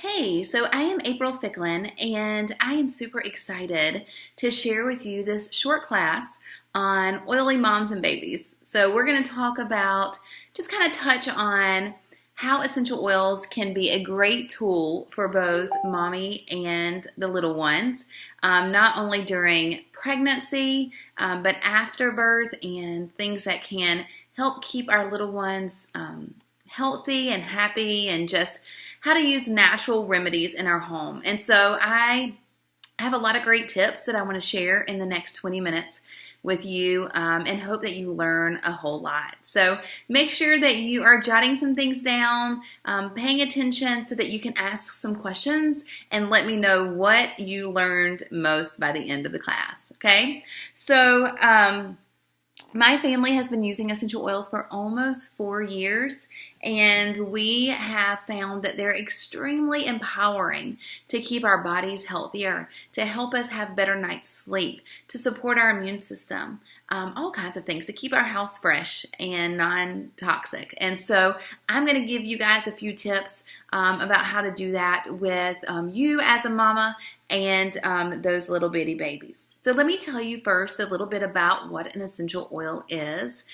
Hey, so I am April Ficklin, and I am super excited to share with you this short class on oily moms and babies. So we're going to talk about, just kind of touch on how essential oils can be a great tool for both mommy and the little ones, not only during pregnancy, but after birth, and things that can help keep our little ones healthy and happy, and just how to use natural remedies in our home. And so I have a lot of great tips that I want to share in the next 20 minutes with you, and hope that you learn a whole lot. So make sure that you are jotting some things down, paying attention so that you can ask some questions and let me know what you learned most by the end of the class. Okay? So my family has been using essential oils for almost 4 years, and we have found that they're extremely empowering to keep our bodies healthier, to help us have better night's sleep, to support our immune system, all kinds of things, to keep our house fresh and non-toxic. And so I'm going to give you guys a few tips about how to do that with you as a mama and those little bitty babies. So let me tell you first a little bit about what an essential oil is.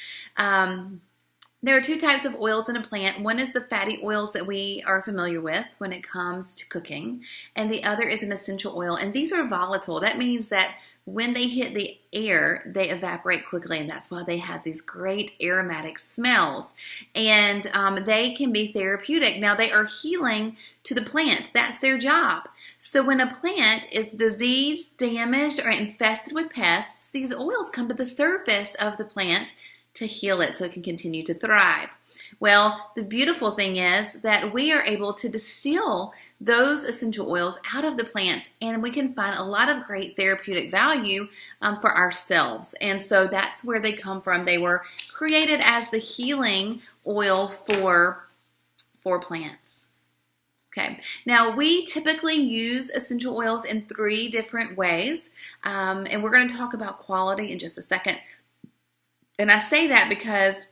There are two types of oils in a plant. One is the fatty oils that we are familiar with when it comes to cooking, and the other is an essential oil. And these are volatile. That means that when they hit the air, they evaporate quickly, and that's why they have these great aromatic smells. And they can be therapeutic. Now, they are healing to the plant. That's their job. So when a plant is diseased, damaged, or infested with pests, these oils come to the surface of the plant to heal it so it can continue to thrive. Well, the beautiful thing is that we are able to distill those essential oils out of the plants, and we can find a lot of great therapeutic value for ourselves. And so that's where they come from. They were created as the healing oil for plants. Okay, now we typically use essential oils in 3 different ways, and we're going to talk about quality in just a second. And I say that because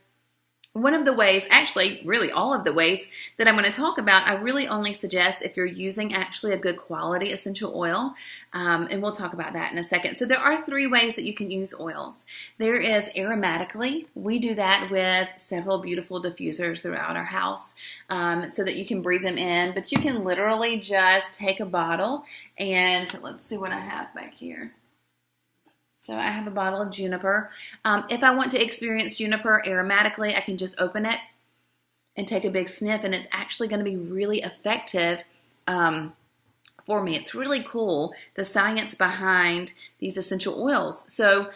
one of the ways, actually really all of the ways that I'm going to talk about, I really only suggest if you're using actually a good quality essential oil, and we'll talk about that in a second. So there are 3 ways that you can use oils. There is aromatically. We do that with several beautiful diffusers throughout our house, so that you can breathe them in, but you can literally just take a bottle and let's see what I have back here. So I have a bottle of juniper. If I want to experience juniper aromatically, I can just open it and take a big sniff, and it's actually going to be really effective for me. It's really cool, the science behind these essential oils. So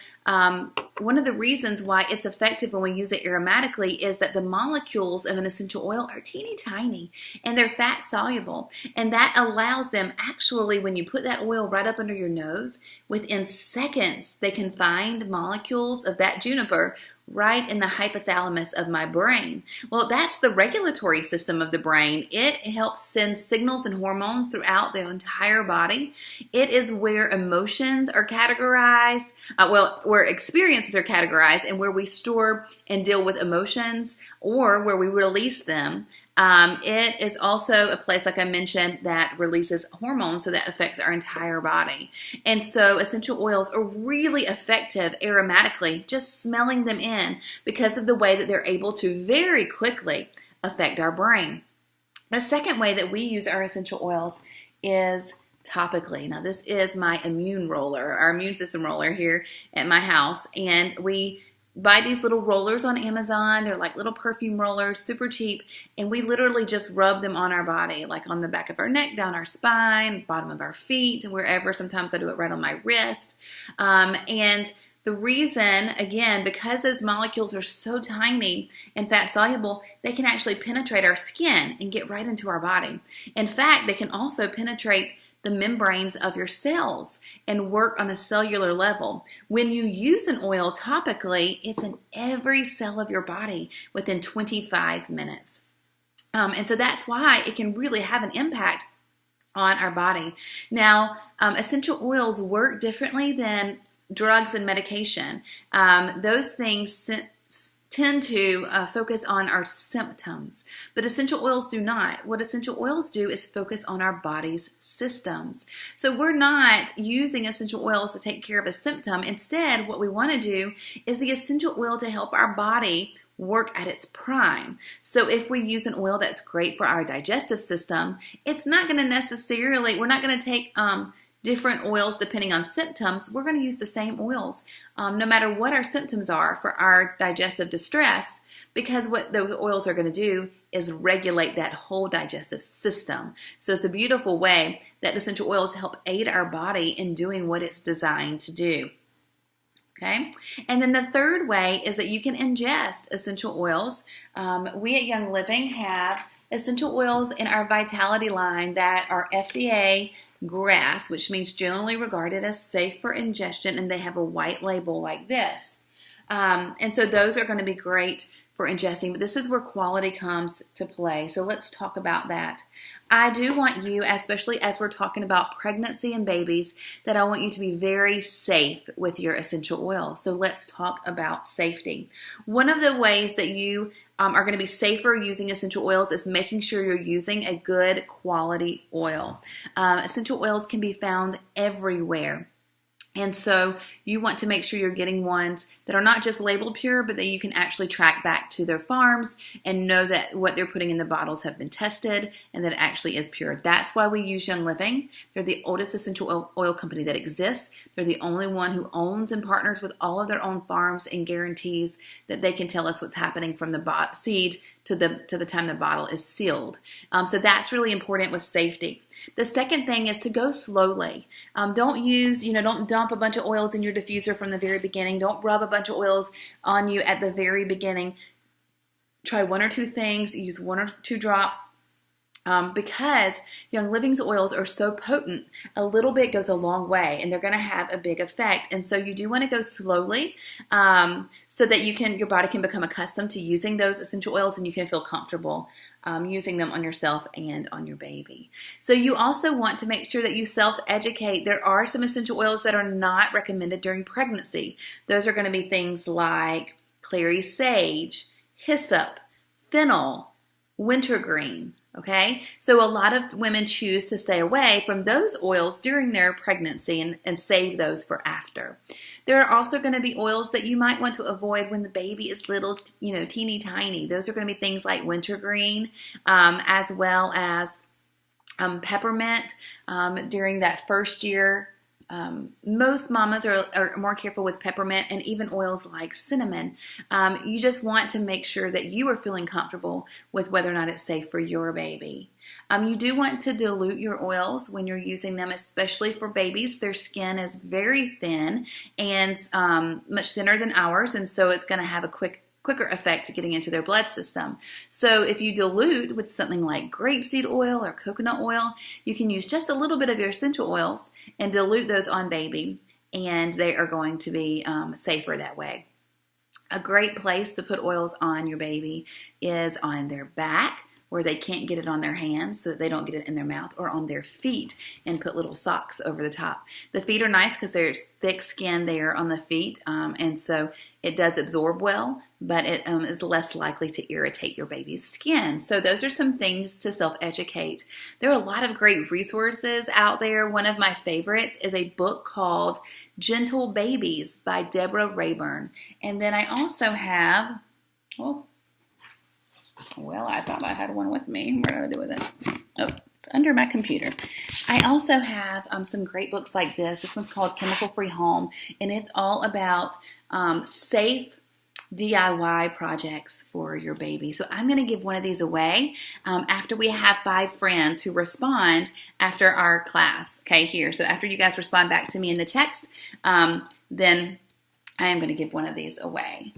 one of the reasons why it's effective when we use it aromatically is that the molecules of an essential oil are teeny tiny, and they're fat soluble. And that allows them, actually, when you put that oil right up under your nose, within seconds, they can find molecules of that juniper right in the hypothalamus of my brain. Well, that's the regulatory system of the brain. It helps send signals and hormones throughout the entire body. It is where emotions are categorized, where experiences are categorized, and where we store and deal with emotions, or where we release them. It is also a place, like I mentioned, that releases hormones, so that affects our entire body. And so essential oils are really effective aromatically, just smelling them in, because of the way that they're able to very quickly affect our brain. The second way that we use our essential oils is topically. Now, this is my immune roller, our immune system roller here at my house, and we buy these little rollers on Amazon. They're like little perfume rollers, super cheap, and we literally just rub them on our body, like on the back of our neck, down our spine, bottom of our feet, wherever. Sometimes I do it right on my wrist. And the reason, again, because those molecules are so tiny and fat soluble, they can actually penetrate our skin and get right into our body. In fact, they can also penetrate the membranes of your cells and work on a cellular level. When you use an oil topically, it's in every cell of your body within 25 minutes. And so that's why it can really have an impact on our body. Now, essential oils work differently than drugs and medication. Those things tend to focus on our symptoms, but essential oils do not. What essential oils do is focus on our body's systems. So we're not using essential oils to take care of a symptom. Instead, what we want to do is the essential oil to help our body work at its prime. So if we use an oil that's great for our digestive system, it's not going to necessarily, we're not going to take different oils depending on symptoms. We're going to use the same oils no matter what our symptoms are for our digestive distress, because what those oils are going to do is regulate that whole digestive system. So it's a beautiful way that essential oils help aid our body in doing what it's designed to do. Okay, and then the third way is that you can ingest essential oils. We at Young Living have essential oils in our Vitality line that are FDA GRAS, which means generally regarded as safe for ingestion, and they have a white label like this. And so those are going to be great for ingesting, but this is where quality comes to play. So let's talk about that. I do want you, especially as we're talking about pregnancy and babies, that I want you to be very safe with your essential oil. So let's talk about safety. One of the ways that you are going to be safer using essential oils is making sure you're using a good quality oil. Essential oils can be found everywhere. And so you want to make sure you're getting ones that are not just labeled pure, but that you can actually track back to their farms and know that what they're putting in the bottles have been tested and that it actually is pure. That's why we use Young Living. They're the oldest essential oil company that exists. They're the only one who owns and partners with all of their own farms and guarantees that they can tell us what's happening from the seed to the time the bottle is sealed. So that's really important with safety. The second thing is to go slowly. Don't dump a bunch of oils in your diffuser from the very beginning. Don't rub a bunch of oils on you at the very beginning. Try one or two things, use one or two drops. Because Young Living's oils are so potent, a little bit goes a long way, and they're going to have a big effect. And so you do want to go slowly so that your body can become accustomed to using those essential oils, and you can feel comfortable using them on yourself and on your baby. So you also want to make sure that you self-educate. There are some essential oils that are not recommended during pregnancy. Those are going to be things like clary sage, hyssop, fennel, wintergreen. Okay, so a lot of women choose to stay away from those oils during their pregnancy and save those for after. There are also going to be oils that you might want to avoid when the baby is little, teeny tiny. Those are going to be things like wintergreen, as well as peppermint during that first year. Most mamas are more careful with peppermint and even oils like cinnamon. You just want to make sure that you are feeling comfortable with whether or not it's safe for your baby. You do want to dilute your oils when you're using them, especially for babies. Their skin is very thin and much thinner than ours, and so it's going to have a quicker effect getting into their blood system. So if you dilute with something like grapeseed oil or coconut oil, you can use just a little bit of your essential oils and dilute those on baby, and they are going to be safer that way. A great place to put oils on your baby is on their back, where they can't get it on their hands so that they don't get it in their mouth, or on their feet and put little socks over the top. The feet are nice because there's thick skin there on the feet, and so it does absorb well, but it is less likely to irritate your baby's skin. So those are some things to self-educate. There are a lot of great resources out there. One of my favorites is a book called Gentle Babies by Deborah Rayburn. And then I also have, I thought I had one with me. What did I do with it? Oh, it's under my computer. I also have some great books like this. This one's called Chemical Free Home, and it's all about safe DIY projects for your baby. So I'm going to give one of these away after we have 5 friends who respond after our class. Okay, here. So after you guys respond back to me in the text, then I am going to give one of these away.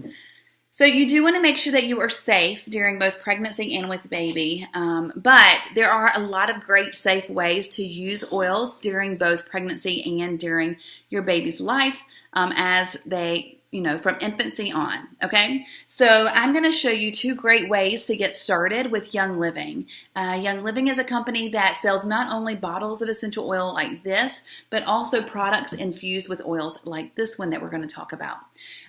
So you do want to make sure that you are safe during both pregnancy and with baby, but there are a lot of great safe ways to use oils during both pregnancy and during your baby's life as they from infancy on, okay? So I'm going to show you 2 great ways to get started with Young Living. Young Living is a company that sells not only bottles of essential oil like this, but also products infused with oils like this one that we're going to talk about.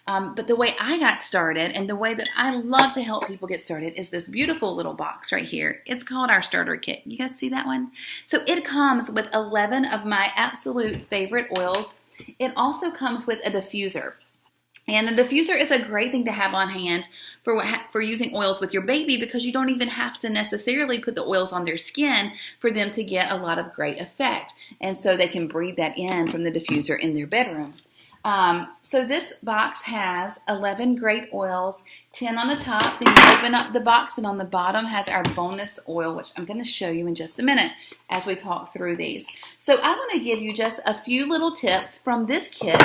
But the way I got started and the way that I love to help people get started is this beautiful little box right here. It's called our starter kit. You guys see that one? So it comes with 11 of my absolute favorite oils. It also comes with a diffuser. And a diffuser is a great thing to have on hand for using oils with your baby, because you don't even have to necessarily put the oils on their skin for them to get a lot of great effect. And so they can breathe that in from the diffuser in their bedroom. So this box has 11 great oils, 10 on the top. Then you open up the box, and on the bottom has our bonus oil, which I'm going to show you in just a minute as we talk through these. So I want to give you just a few little tips from this kit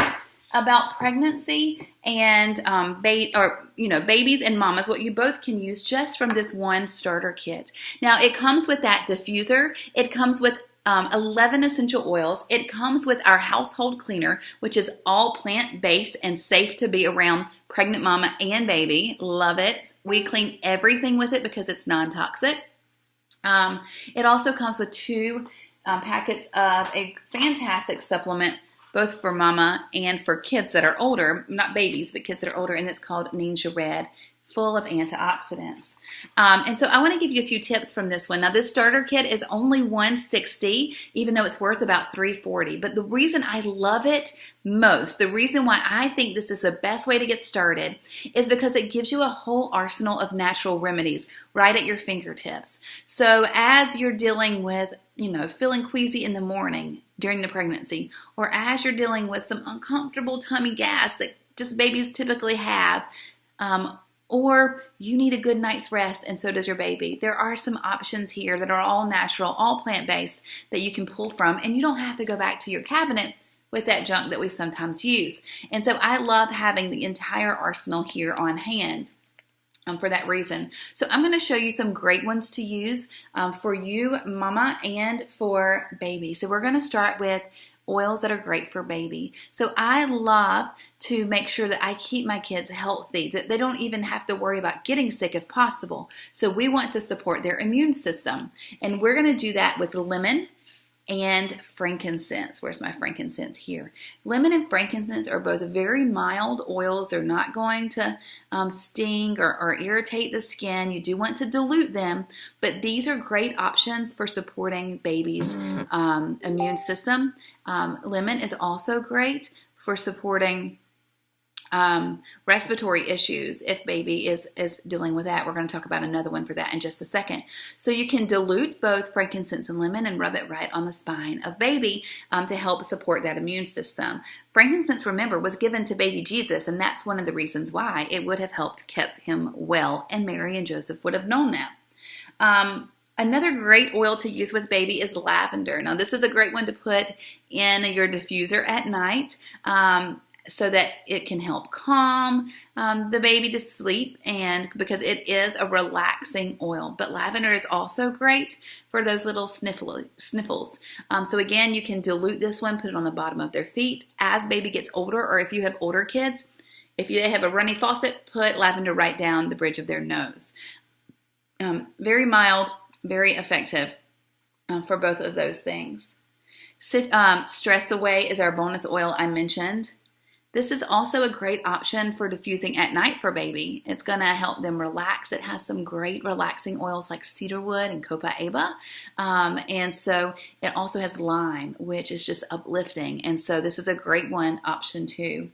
about pregnancy and babies and mamas, what you both can use just from this one starter kit. Now, it comes with that diffuser. It comes with 11 essential oils. It comes with our household cleaner, which is all plant-based and safe to be around pregnant mama and baby. Love it. We clean everything with it because it's non-toxic. It also comes with 2 packets of a fantastic supplement, both for mama and for kids that are older, not babies, but kids that are older, and it's called Ninja Red, full of antioxidants. And so I want to give you a few tips from this one. Now, this starter kit is only $160, even though it's worth about $340. But the reason I love it most, the reason why I think this is the best way to get started, is because it gives you a whole arsenal of natural remedies right at your fingertips. So as you're dealing with, feeling queasy in the morning during the pregnancy, or as you're dealing with some uncomfortable tummy gas that just babies typically have, or you need a good night's rest, and so does your baby. There are some options here that are all natural, all plant-based, that you can pull from, and you don't have to go back to your cabinet with that junk that we sometimes use. And so I love having the entire arsenal here on hand for that reason. So I'm going to show you some great ones to use for you, mama, and for baby. So we're going to start with oils that are great for baby. So I love to make sure that I keep my kids healthy, that they don't even have to worry about getting sick if possible. So we want to support their immune system. And we're going to do that with lemon and frankincense. Where's my frankincense? Here. Lemon and frankincense are both very mild oils. They're not going to sting or irritate the skin. You do want to dilute them, but these are great options for supporting baby's immune system. Lemon is also great for supporting respiratory issues if baby is dealing with that. We're going to talk about another one for that in just a second. So you can dilute both frankincense and lemon and rub it right on the spine of baby to help support that immune system. Frankincense, remember, was given to baby Jesus, and that's one of the reasons why it would have helped keep him well, and Mary and Joseph would have known that. Another great oil to use with baby is lavender. Now, this is a great one to put in your diffuser at night so that it can help calm the baby to sleep, and because it is a relaxing oil. But lavender is also great for those little sniffles. So again, you can dilute this one, put it on the bottom of their feet. As baby gets older, or if you have older kids, if they have a runny faucet, put lavender right down the bridge of their nose. Very mild, very effective for both of those things. Stress Away is our bonus oil I mentioned. This is also a great option for diffusing at night for baby. It's going to help them relax. It has some great relaxing oils like cedarwood and copaiba. And so it also has lime, which is just uplifting. And so this is a great option too.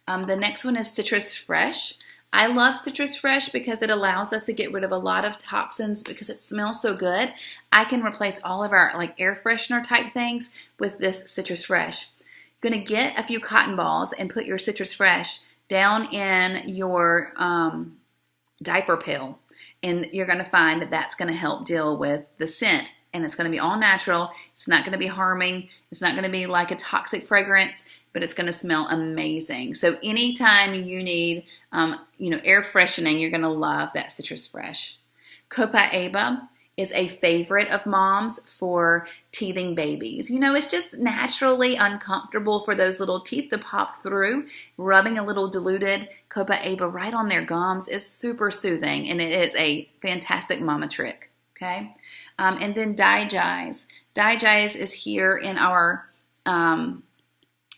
The next one is Citrus Fresh. I love Citrus Fresh because it allows us to get rid of a lot of toxins because it smells so good. I can replace all of our air freshener type things with this Citrus Fresh. You're going to get a few cotton balls and put your Citrus Fresh down in your diaper pill, and you're going to find that that's going to help deal with the scent, and it's going to be all natural. It's not going to be harming. It's not going to be like a toxic fragrance, but it's going to smell amazing. So anytime you need air freshening, you're going to love that Citrus Fresh. Copaiba is a favorite of moms for teething babies. You know, it's just naturally uncomfortable for those little teeth to pop through. Rubbing a little diluted Copaiba right on their gums is super soothing, and it is a fantastic mama trick, okay? And then Digize. Digize is here in our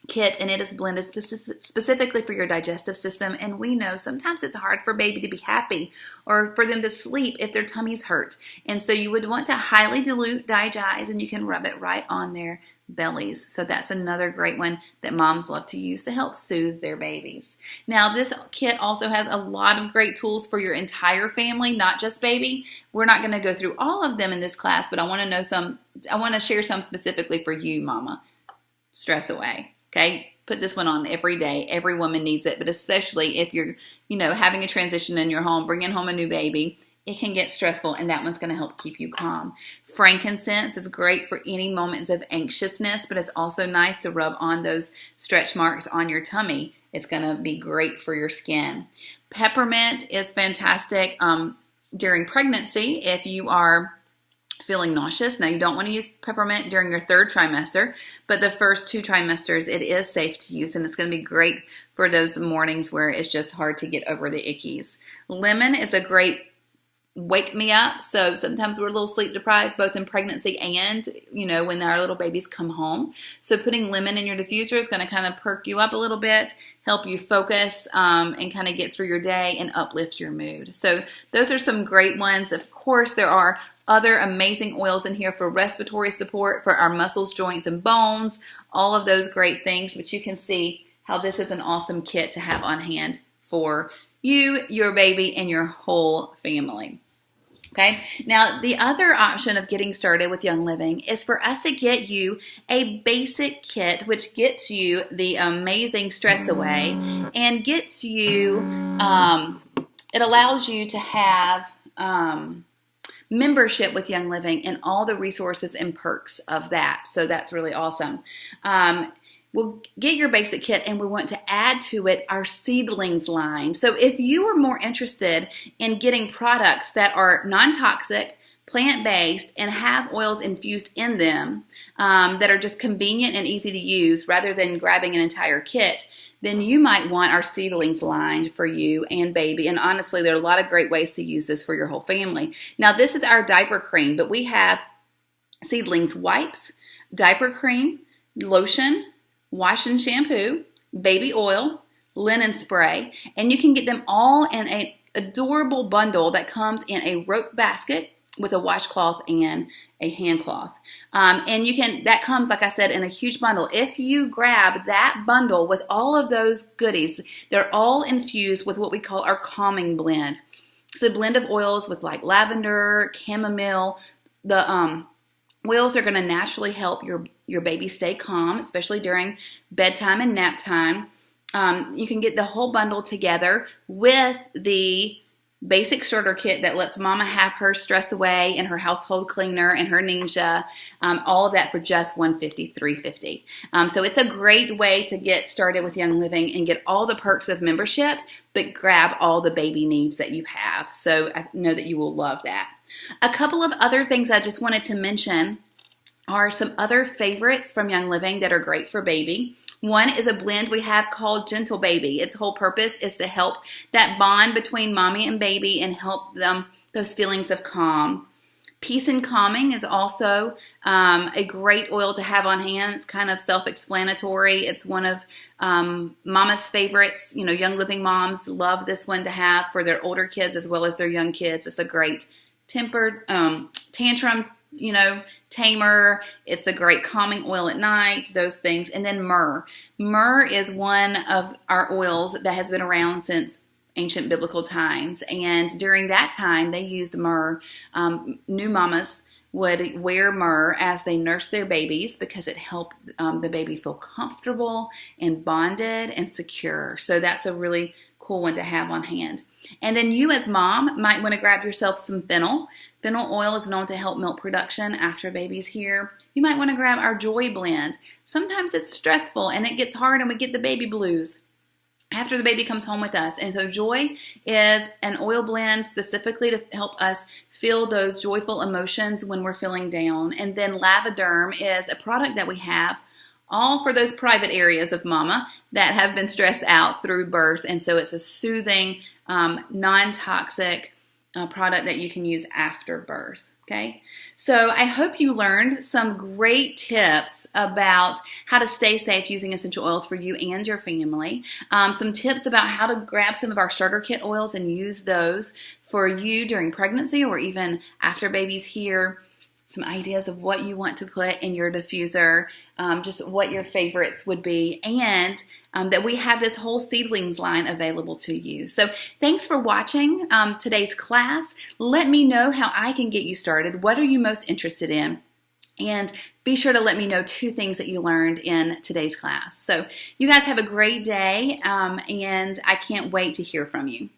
kit, and it is blended specifically for your digestive system. And we know sometimes it's hard for baby to be happy or for them to sleep if their tummies hurt. And so you would want to highly dilute Digize, and you can rub it right on their bellies. So that's another great one that moms love to use to help soothe their babies. Now, this kit also has a lot of great tools for your entire family, not just baby. We're not going to go through all of them in this class, but I want to share some specifically for you, mama. Stress away. Okay, put this one on every day. Every woman needs it, but especially if you're, having a transition in your home, bringing home a new baby, it can get stressful, and that one's going to help keep you calm. Frankincense is great for any moments of anxiousness, but it's also nice to rub on those stretch marks on your tummy. It's going to be great for your skin. Peppermint is fantastic during pregnancy if you are feeling nauseous. Now, you don't want to use peppermint during your 3rd trimester, but the first 2 trimesters, it is safe to use, and it's going to be great for those mornings where it's just hard to get over the ickies. Lemon is a great wake me up. So sometimes we're a little sleep deprived, both in pregnancy and, when our little babies come home. So putting lemon in your diffuser is going to kind of perk you up a little bit, help you focus, and kind of get through your day and uplift your mood. So those are some great ones. Of course, there are other amazing oils in here for respiratory support, for our muscles, joints, and bones, all of those great things. But you can see how this is an awesome kit to have on hand for you, your baby, and your whole family. Okay, now the other option of getting started with Young Living is for us to get you a basic kit, which gets you the amazing Stress Away and gets you, it allows you to have membership with Young Living and all the resources and perks of that. So that's really awesome. We'll get your basic kit, and we want to add to it our seedlings line. So if you are more interested in getting products that are non-toxic, plant-based, and have oils infused in them that are just convenient and easy to use rather than grabbing an entire kit, then you might want our seedlings line for you and baby. And honestly, there are a lot of great ways to use this for your whole family. Now, this is our diaper cream, but we have seedlings wipes, diaper cream, lotion, wash and shampoo, baby oil, linen spray, and you can get them all in an adorable bundle that comes in a rope basket with a washcloth and a hand cloth. And that comes, like I said, in a huge bundle. If you grab that bundle with all of those goodies, they're all infused with what we call our calming blend. It's a blend of oils with like lavender, chamomile. The oils are going to naturally help your baby stay calm, especially during bedtime and nap time. You can get the whole bundle together with the basic starter kit that lets mama have her Stress Away and her household cleaner and her Ninja, all of that for just $150, $350. So it's a great way to get started with Young Living and get all the perks of membership, but grab all the baby needs that you have. So I know that you will love that. A couple of other things I just wanted to mention are some other favorites from Young Living that are great for baby. One is a blend we have called Gentle Baby. Its whole purpose is to help that bond between mommy and baby and help them those feelings of calm. Peace and Calming is also a great oil to have on hand. It's kind of self-explanatory. It's one of mama's favorites. Young Living moms love this one to have for their older kids as well as their young kids. It's a great tempered tantrum tamer. It's a great calming oil at night, those things. And then myrrh. Myrrh is one of our oils that has been around since ancient biblical times. And during that time, they used myrrh. New mamas would wear myrrh as they nurse their babies because it helped the baby feel comfortable and bonded and secure. So that's a really cool one to have on hand. And then you as mom might want to grab yourself some fennel. Fennel oil is known to help milk production after baby's here. You might want to grab our Joy blend. Sometimes it's stressful and it gets hard and we get the baby blues. after the baby comes home with us. And so Joy is an oil blend specifically to help us feel those joyful emotions when we're feeling down. And then Lavaderm is a product that we have all for those private areas of mama that have been stressed out through birth. And so it's a soothing, non-toxic product that you can use after birth. Okay, so I hope you learned some great tips about how to stay safe using essential oils for you and your family. Some tips about how to grab some of our starter kit oils and use those for you during pregnancy or even after baby's here. Some ideas of what you want to put in your diffuser, just what your favorites would be, and that we have this whole seedlings line available to you. So thanks for watching today's class. Let me know how I can get you started. What are you most interested in? And be sure to let me know 2 things that you learned in today's class. So you guys have a great day, and I can't wait to hear from you.